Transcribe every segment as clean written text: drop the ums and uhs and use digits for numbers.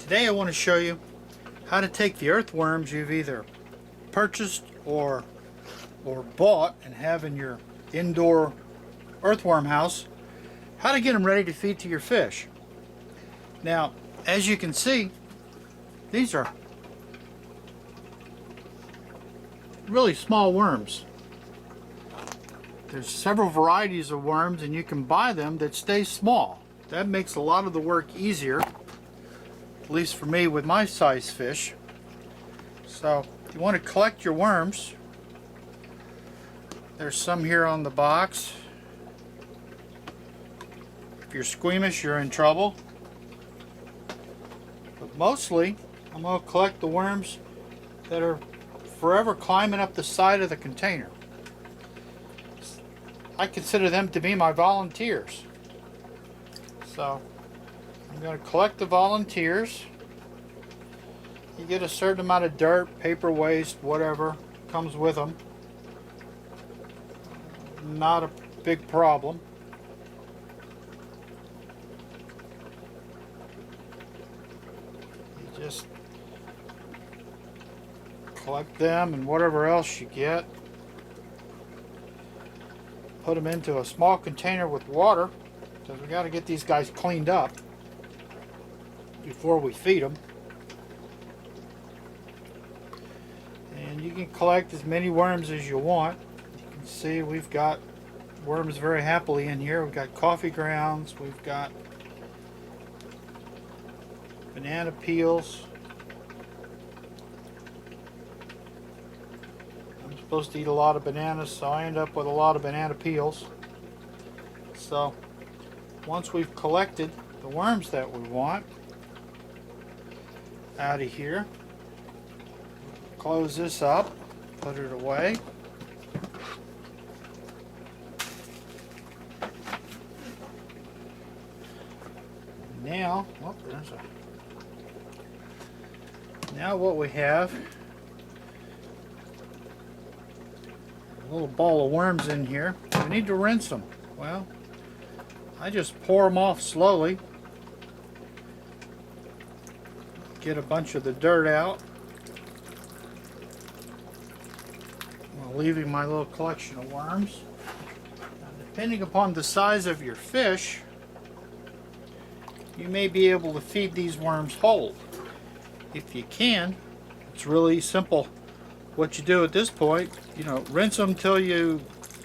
Today I want to show you how to take the earthworms you've either purchased or bought and have in your indoor earthworm house, how to get them ready to feed to your fish. Now, as you can see, these are really small worms. There's several varieties of worms and you can buy them that stay small. That makes a lot of the work easier, at least for me with my size fish. So you want to collect your worms. There's some here on the box. If you're squeamish, you're in trouble. But mostly, I'm going to collect the worms that are forever climbing up the side of the container. I consider them to be my volunteers. So I'm going to collect the volunteers. You get a certain amount of dirt, paper waste, whatever comes with them. Not a big problem. You just collect them and whatever else you get. Put them into a small container with water, because we got to get these guys cleaned up before we feed them. And you can collect as many worms as you want. You can see we've got worms very happily in here. We've got coffee grounds, we've got banana peels. I'm supposed to eat a lot of bananas, so I end up with a lot of banana peels. So once we've collected the worms that we want out of here, close this up, put it away. Now, now what we have, a little ball of worms in here. We need to rinse them. Well, I just pour them off slowly, get a bunch of the dirt out, while leaving my little collection of worms. Now, depending upon the size of your fish, you may be able to feed these worms whole. If you can, it's really simple. What you do at this point, rinse them till you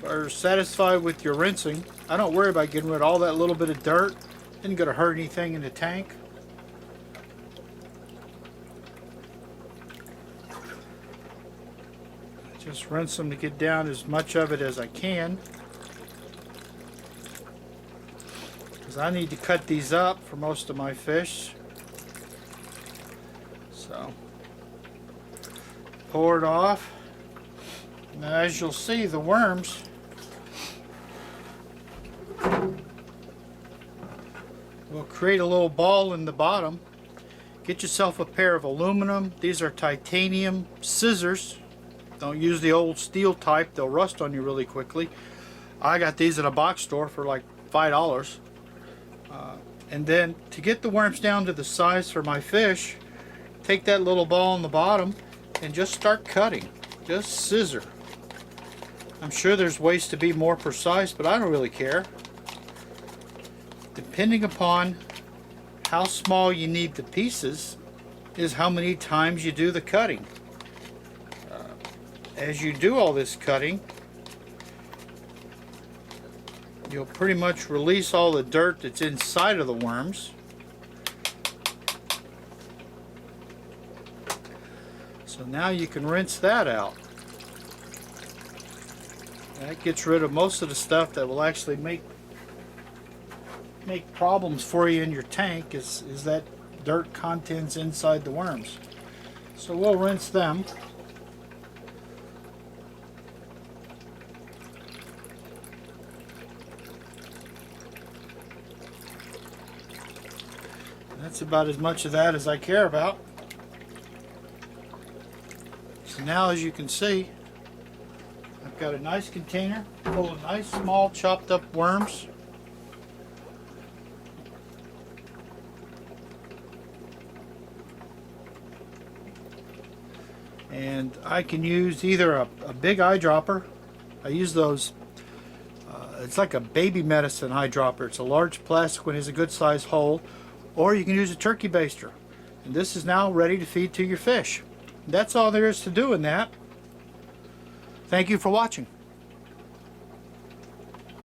are satisfied with your rinsing. I don't worry about getting rid of all that little bit of dirt. Isn't going to hurt anything in the tank. Just rinse them to get down as much of it as I can, because I need to cut these up for most of my fish. So pour it off. Now, as you'll see, the worms will create a little ball in the bottom. Get yourself a pair of aluminum. These are titanium scissors. Don't use the old steel type, they'll rust on you really quickly. I got these at a box store for like $5. And then to get the worms down to the size for my fish, take that little ball on the bottom and just start cutting. Just scissor. I'm sure there's ways to be more precise, but I don't really care. Depending upon how small you need the pieces is how many times you do the cutting. As you do all this cutting, you'll pretty much release all the dirt that's inside of the worms. So now you can rinse that out. That gets rid of most of the stuff that will actually make problems for you in your tank, is that dirt contents inside the worms. So we'll rinse them. That's about as much of that as I care about. So now, as you can see, I've got a nice container full of nice small chopped up worms. And I can use either a big eyedropper. I use those, it's like a baby medicine eyedropper. It's a large plastic one, has a good size hole. Or you can use a turkey baster. And this is now ready to feed to your fish. That's all there is to do in that. Thank you for watching.